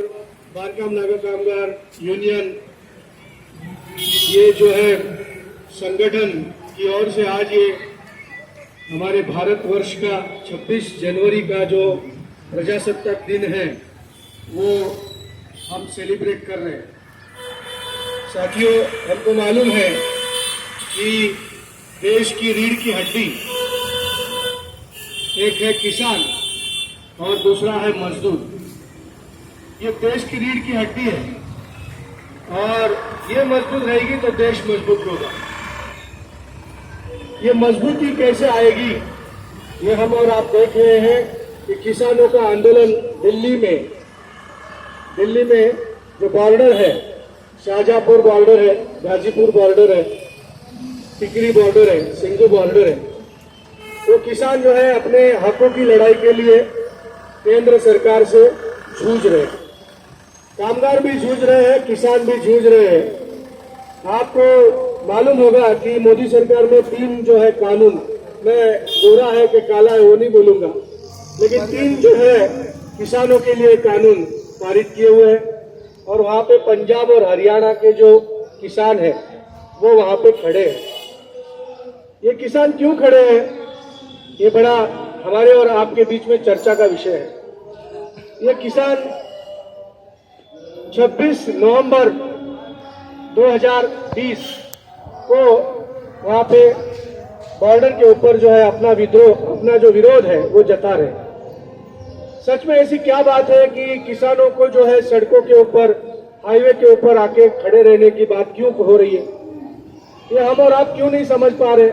बांधकाम नागा कामगार यूनियन ये जो है संगठन की ओर से आज ये हमारे भारतवर्ष का 26 जनवरी का जो प्रजासत्ताक दिन है वो हम सेलिब्रेट कर रहे हैं। साथियों, हमको मालूम है कि देश की रीढ़ की हड्डी एक है किसान और दूसरा है मजदूर। ये देश की रीढ़ की हड्डी है और ये मजबूत रहेगी तो देश मजबूत होगा। ये मजबूती कैसे आएगी ये हम और आप देख रहे हैं कि किसानों का आंदोलन दिल्ली में जो बॉर्डर है, शाहजहांपुर बॉर्डर है, गाजीपुर बॉर्डर है, टिकरी बॉर्डर है, सिंघू बॉर्डर है, वो किसान जो है अपने हकों की लड़ाई के लिए केंद्र सरकार से जूझ रहे हैं। कामगार भी जूझ रहे हैं, किसान भी जूझ रहे हैं। आपको मालूम होगा कि मोदी सरकार में 3 जो है कानून, मैं गोरा है कि काला है वो नहीं बोलूंगा, लेकिन 3 जो है किसानों के लिए कानून पारित किए हुए हैं और वहां पे पंजाब और हरियाणा के जो किसान हैं वो वहां पे खड़े हैं। ये किसान क्यों खड़े हैं ये बड़ा हमारे और आपके बीच में चर्चा का विषय है। ये किसान 26 नवंबर 2020 को वहां पे बॉर्डर के ऊपर जो है अपना जो विरोध है वो जता रहे। सच में ऐसी क्या बात है कि किसानों को जो है सड़कों के ऊपर, हाईवे के ऊपर आके खड़े रहने की बात क्यों हो रही है, ये हम और आप क्यों नहीं समझ पा रहे।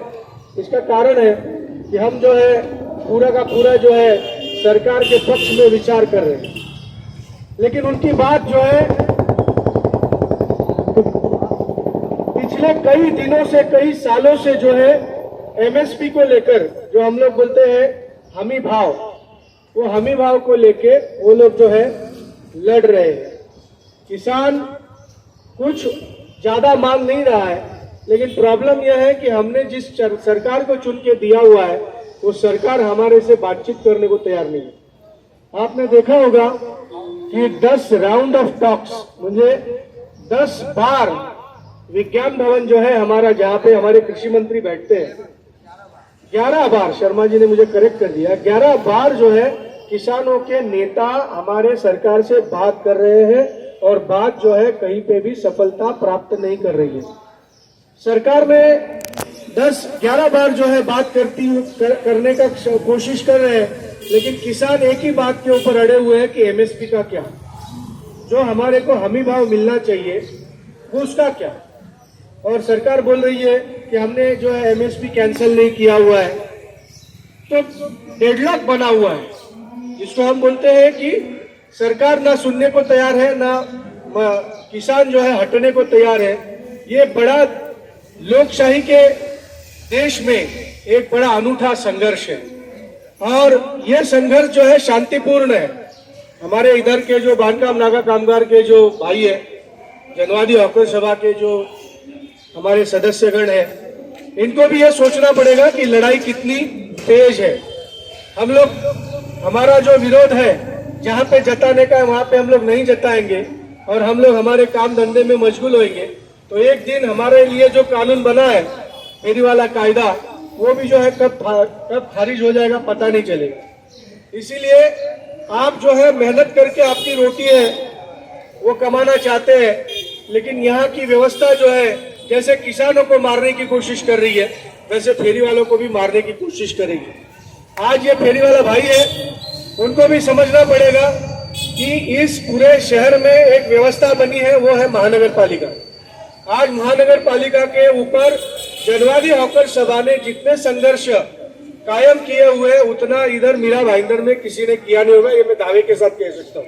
इसका कारण है कि हम जो है पूरा का पूरा जो है सरकार के पक्ष में विचार कर रहे हैं, लेकिन उनकी बात जो है पिछले कई दिनों से, कई सालों से जो है एमएसपी को लेकर, जो हम लोग बोलते हैं हमी भाव, वो हमी भाव को लेके वो लोग जो है लड़ रहे हैं। किसान कुछ ज्यादा मांग नहीं रहा है, लेकिन प्रॉब्लम यह है कि हमने जिस सरकार को चुन के दिया हुआ है वो सरकार हमारे से बातचीत करने को तैयार नहीं है। आपने देखा होगा कि 10 राउंड ऑफ टॉक्स, मुझे 10 बार विज्ञान भवन जो है हमारा, जहां पे हमारे कृषि मंत्री बैठते हैं, 11 बार, शर्मा जी ने मुझे करेक्ट कर दिया, 11 बार जो है किसानों के नेता हमारे सरकार से बात कर रहे हैं और बात जो है कहीं पे भी सफलता प्राप्त नहीं कर रही है। सरकार में 10-11 बार जो है बात करने का कोशिश कर रहे हैं, लेकिन किसान एक ही बात के ऊपर अड़े हुए हैं कि एमएसपी का क्या, जो हमारे को हमी भाव मिलना चाहिए वो उसका क्या। और सरकार बोल रही है कि हमने जो है एमएसपी कैंसिल नहीं किया हुआ है, तो डेडलॉक बना हुआ है, जिसको हम बोलते हैं कि सरकार ना सुनने को तैयार है, ना किसान जो है हटने को तैयार है। ये बड़ा लोकशाही के देश में एक बड़ा अनूठा संघर्ष है और ये संघर्ष जो है शांतिपूर्ण है। हमारे इधर के जो बांधकाम नागा कामगार के जो भाई है, जनवादी हॉकर सभा के जो हमारे सदस्यगण है, इनको भी ये सोचना पड़ेगा कि लड़ाई कितनी तेज है। हम लोग, हमारा जो विरोध है जहां पे जताने का है वहां पे हम लोग नहीं जताएंगे और हम लोग हमारे काम धंधे में मशगूल होंगे, तो एक दिन हमारे लिए जो कानून बना है फेरी वाला कायदा, वो भी जो है कब खारिज हो जाएगा पता नहीं चलेगा। इसीलिए आप जो है मेहनत करके आपकी रोटी है वो कमाना चाहते हैं, लेकिन यहाँ की व्यवस्था जो है जैसे किसानों को मारने की कोशिश कर रही है वैसे फेरी वालों को भी मारने की कोशिश करेगी। आज ये फेरी वाला भाई है, उनको भी समझना पड़ेगा कि इस पूरे शहर में एक व्यवस्था बनी है, वो है महानगर पालिका। आज महानगर पालिका के ऊपर जनवादी हॉकर सभा ने जितने संघर्ष कायम किए हुए उतना इधर मीरा भाईंदर में किसी ने किया नहीं होगा, ये मैं दावे के साथ कह सकता हूँ।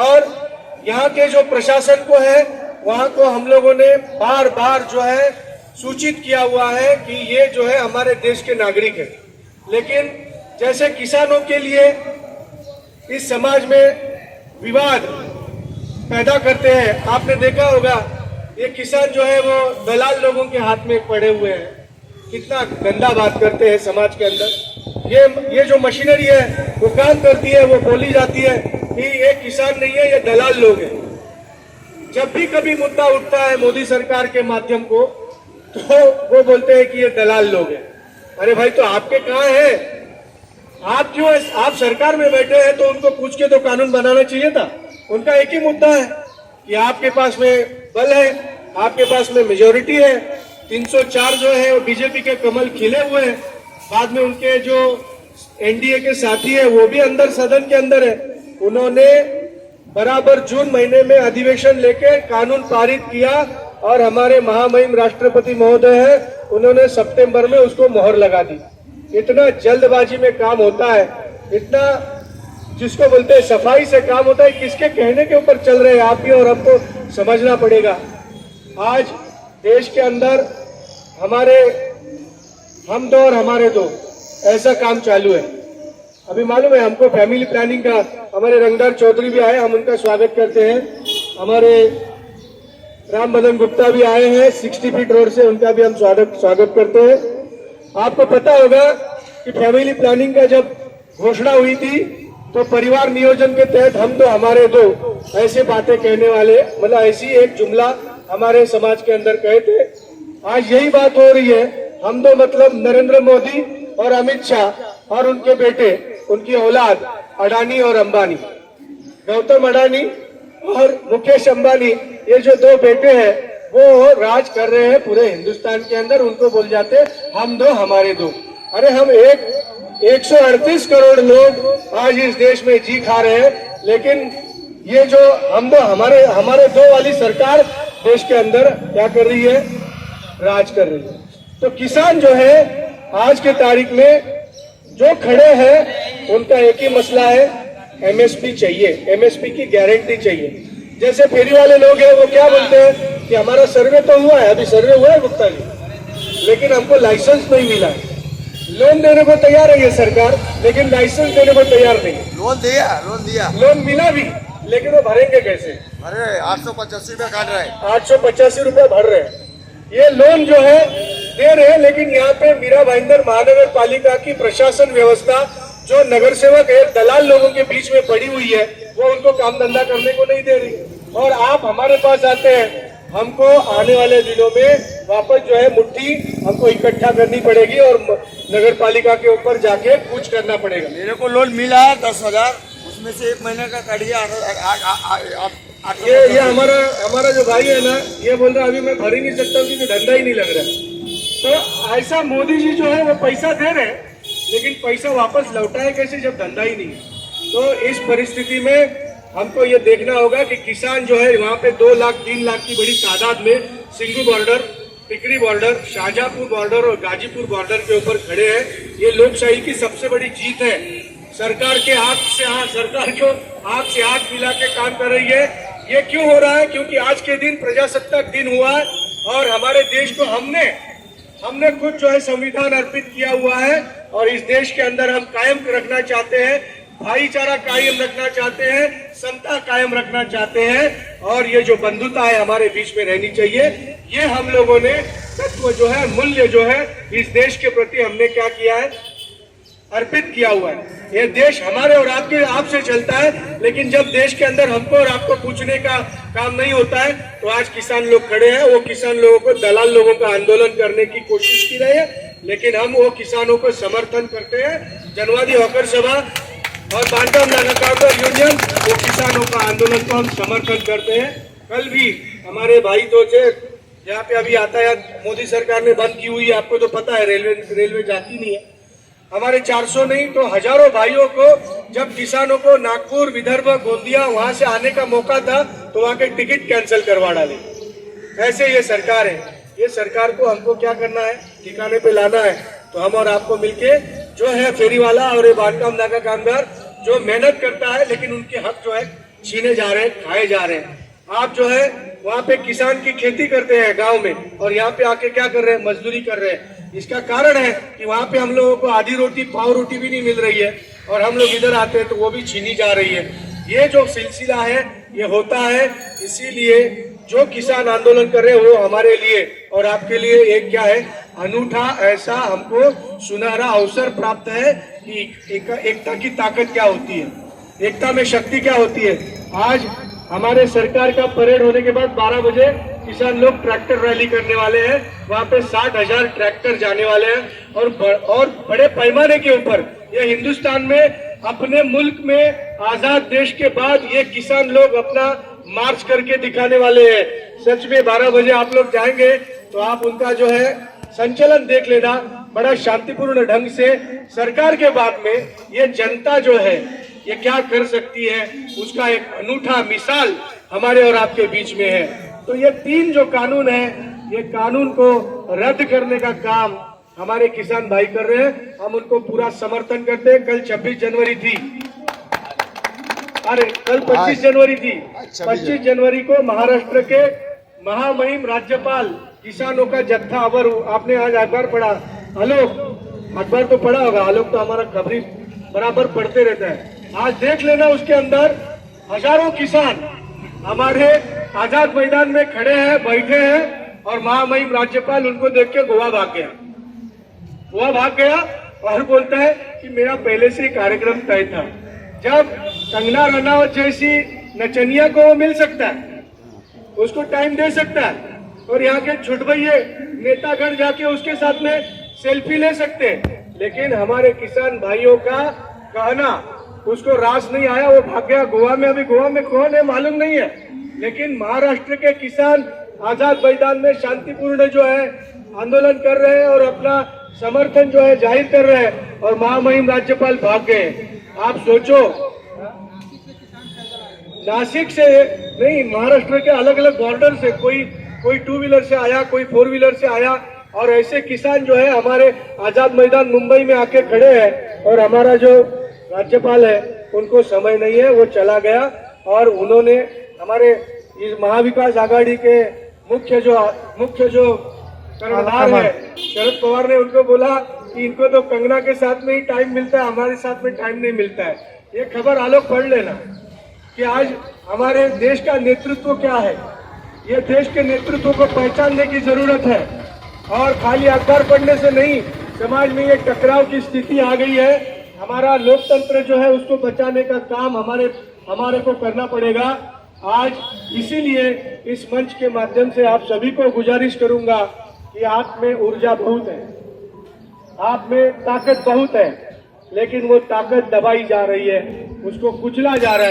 और यहाँ के जो प्रशासन को है वहां को हम लोगों ने बार बार जो है सूचित किया हुआ है कि ये जो है हमारे देश के नागरिक है, लेकिन जैसे किसानों के लिए इस समाज में विवाद पैदा करते हैं। आपने देखा होगा ये किसान जो है वो दलाल लोगों के हाथ में पड़े हुए हैं, कितना गंदा बात करते हैं समाज के अंदर। ये जो मशीनरी है वो काम करती है, वो बोली जाती है, कि ये किसान नहीं है, ये दलाल लोग हैं। जब भी कभी मुद्दा उठता है मोदी सरकार के माध्यम को, तो वो बोलते हैं कि ये दलाल लोग हैं। अरे भाई, तो आपके कहाँ है? आप क्यों, आप सरकार में बैठे हैं तो उनको पूछ के तो कानून बनाना चाहिए था। उनका एक ही मुद्दा है कि आपके पास में बल है, आपके पास में मेजोरिटी है, 304 जो है वो बीजेपी के कमल खिले हुए हैं। बाद में उनके जो एनडीए के साथी है वो भी अंदर सदन के अंदर है। उन्होंने बराबर जून महीने में अधिवेशन लेके कानून पारित किया और हमारे महामहिम राष्ट्रपति महोदय है, उन्होंने सितंबर में उसको मोहर लगा दी। इतना जल्दबाजी में काम होता है, इतना जिसको बोलते हैं सफाई से काम होता है, किसके कहने के ऊपर चल रहे हैं आप भी और हमको समझना पड़ेगा। आज देश के अंदर हमारे हम दो और हमारे दो ऐसा काम चालू है। अभी मालूम है हमको फैमिली प्लानिंग का, हमारे रंगदार चौधरी भी आए, हम उनका स्वागत करते हैं। हमारे राम बदन गुप्ता भी आए हैं 60 फीट रोड से, उनका भी हम स्वागत करते हैं। आपको पता होगा कि फैमिली प्लानिंग का जब घोषणा हुई थी तो परिवार नियोजन के तहत हम दो हमारे दो ऐसे बातें कहने वाले, मतलब ऐसी एक जुमला हमारे समाज के अंदर कहे थे। आज यही बात हो रही है। हम दो मतलब नरेंद्र मोदी और अमित शाह और उनके बेटे, उनकी औलाद अडानी और अंबानी, गौतम अडानी और मुकेश अंबानी, ये जो दो बेटे हैं वो राज कर रहे हैं पूरे हिंदुस्तान के अंदर। उनको बोल जाते हम दो हमारे दो। अरे हम 138 करोड़ लोग आज इस देश में जी खा रहे हैं, लेकिन ये जो हम दो हमारे दो वाली सरकार देश के अंदर क्या कर रही है? राज कर रही है। तो किसान जो है आज के तारीख में जो खड़े हैं उनका एक ही मसला है, एमएसपी चाहिए, एमएसपी की गारंटी चाहिए। जैसे फेरी वाले लोग हैं वो क्या बोलते हैं कि हमारा सर्वे तो हुआ है, अभी सर्वे हुआ है गुप्ता जी, लेकिन हमको लाइसेंस नहीं मिला है। लोन देने को तैयार है ये सरकार, लेकिन लाइसेंस देने को तैयार नहीं। लोन मिला भी, लेकिन वो भरेंगे कैसे? अरे 885 रुपये काट रहे हैं, 885 रुपये भर रहे हैं। ये लोन जो है दे रहे हैं, लेकिन यहाँ पे मीरा भाईंदर महानगर पालिका की प्रशासन व्यवस्था जो नगर सेवक है, दलाल लोगों के बीच में पड़ी हुई है, वो उनको काम धंधा करने को नहीं दे रही। और आप हमारे पास आते हैं, हमको आने वाले दिनों में वापस जो है मुट्ठी हमको इकट्ठा करनी पड़ेगी और नगर पालिका के ऊपर जाके कुछ करना पड़ेगा। मेरे को लोन मिला 10,000, उसमें से 1 महीने का काट गया। ये हमारा जो भाई है ना, ये बोल रहा है अभी मैं भर ही नहीं सकता क्योंकि धंधा ही नहीं लग रहा है। तो ऐसा मोदी जी जो है वो पैसा दे रहे हैं, लेकिन पैसा वापस लौटाए कैसे जब धंधा ही नहीं है? तो इस परिस्थिति में हमको ये देखना होगा कि किसान जो है वहाँ पे 2 लाख 3 लाख की बड़ी तादाद में सिंगू बॉर्डर, टिकरी बॉर्डर, शाहजहांपुर बॉर्डर और गाजीपुर बॉर्डर के ऊपर खड़े हैं। ये लोकशाही की सबसे बड़ी जीत है। सरकार के सरकार को हाथ से हाथ मिला के काम कर रही है। ये क्यों हो रहा है? क्योंकि आज के दिन प्रजासत्ताक दिन हुआ है और हमारे देश को हमने खुद जो है संविधान अर्पित किया हुआ है और इस देश के अंदर हम कायम रखना चाहते हैं, भाईचारा कायम रखना चाहते हैं, समता कायम रखना चाहते हैं और ये जो बंधुता है हमारे बीच में रहनी चाहिए। ये हम लोगों ने तत्व जो है, मूल्य जो है इस देश के प्रति हमने क्या किया है? अर्पित किया हुआ है। ये देश हमारे और आपसे चलता है, लेकिन जब देश के अंदर हमको और आपको पूछने का काम नहीं होता है तो आज किसान लोग खड़े हैं। वो किसान लोगों को, दलाल लोगों का आंदोलन करने की कोशिश की रहे हैं, लेकिन हम वो किसानों को समर्थन करते हैं। जनवादी हॉकर सभा और बांधकाम कामगार यूनियन, वो किसानों का आंदोलन को हम समर्थन करते हैं। कल भी हमारे भाई तो थे, यहाँ पे अभी यातायात मोदी सरकार ने बंद की हुई है, आपको तो पता है, रेलवे जाती नहीं है। हमारे 400 नहीं तो हजारों भाइयों को जब किसानों को नागपुर, विदर्भ, गोंदिया वहां से आने का मौका था तो वहां के टिकट कैंसिल करवा डाले। ऐसे ये सरकार है। ये सरकार को हमको क्या करना है? ठिकाने पे लाना है। तो हम और आपको मिलके जो है फेरी वाला और ये बांधकाम नाका कामगार जो मेहनत करता है, लेकिन उनके हक जो है छीने जा रहे हैं, खाए जा रहे हैं। आप जो है वहाँ पे किसान की खेती करते हैं गांव में और यहाँ पे आके क्या कर रहे हैं? मजदूरी कर रहे हैं। इसका कारण है कि वहाँ पे हम लोगों को आधी रोटी, पाव रोटी भी नहीं मिल रही है और हम लोग इधर आते हैं तो वो भी छीनी जा रही है। ये जो सिलसिला है ये होता है। इसीलिए जो किसान आंदोलन कर रहे हैं वो हमारे लिए और आपके लिए एक क्या है? अनूठा ऐसा हमको सुनहरा अवसर प्राप्त है कि एकता की ताकत क्या होती है। एकता में शक्ति क्या होती है। आज हमारे सरकार का परेड होने के बाद 12 बजे किसान लोग ट्रैक्टर रैली करने वाले हैं। वहां पे 60,000 ट्रैक्टर जाने वाले हैं और बड़े पैमाने के ऊपर ये हिंदुस्तान में अपने मुल्क में आजाद देश के बाद ये किसान लोग अपना मार्च करके दिखाने वाले हैं। सच में 12 बजे आप लोग जाएंगे तो आप उनका जो है संचलन देख लेना। बड़ा शांतिपूर्ण ढंग से सरकार के बाद में ये जनता जो है ये क्या कर सकती है, उसका एक अनूठा मिसाल हमारे और आपके बीच में है। तो ये 3 जो कानून है, ये कानून को रद्द करने का काम हमारे किसान भाई कर रहे हैं। हम उनको पूरा समर्थन करते हैं। कल 26 जनवरी थी, अरे कल 25 जनवरी थी। 25 जनवरी को महाराष्ट्र के महामहिम राज्यपाल किसानों का जत्था अवर, आपने आज अखबार पढ़ा, आलोक अखबार तो पढ़ा होगा, आलोक तो हमारा खबरी बराबर पढ़ते रहता है। आज देख लेना, उसके अंदर हजारों किसान हमारे आजाद मैदान में खड़े हैं, बैठे हैं और महामहिम राज्यपाल उनको देख के गोवा भाग गया और बोलता है कि मेरा पहले से ही कार्यक्रम तय था। जब कंगना रनावत जैसी नचनिया को वो मिल सकता है, उसको टाइम दे सकता है और यहाँ के छुटभैये नेतागण जाके उसके साथ में सेल्फी ले सकते हैं, लेकिन हमारे किसान भाइयों का कहना उसको रास नहीं आया, वो भाग गया गोवा में। अभी गोवा में कौन है मालूम नहीं है, लेकिन महाराष्ट्र के किसान आजाद मैदान में शांतिपूर्ण जो है आंदोलन कर रहे हैं और अपना समर्थन जो है जाहिर कर रहे हैं और महामहिम राज्यपाल भाग गए। आप सोचो, नासिक से नहीं, महाराष्ट्र के अलग अलग बॉर्डर से कोई 2 व्हीलर से आया, कोई 4 व्हीलर से आया और ऐसे किसान जो है हमारे आजाद मैदान मुंबई में आके खड़े हैं और हमारा जो राज्यपाल है उनको समय नहीं है, वो चला गया और उन्होंने हमारे इस महाविकास आघाड़ी के मुख्य जो कर्णधार है शरद पवार ने उनको बोला कि इनको तो कंगना के साथ में ही टाइम मिलता है, हमारे साथ में टाइम नहीं मिलता है। ये खबर आलोक पढ़ लेना कि आज हमारे देश का नेतृत्व क्या है। ये देश के नेतृत्व को पहचानने की जरूरत है और खाली अखबार पढ़ने से नहीं, समाज में ये टकराव की स्थिति आ गई है। हमारा लोकतंत्र जो है उसको बचाने का काम हमारे को करना पड़ेगा। आज इसीलिए इस मंच के माध्यम से आप सभी को गुजारिश करूंगा कि आप में ऊर्जा बहुत है, आप में ताकत बहुत है, लेकिन वो ताकत दबाई जा रही है, उसको कुचला जा रहा है।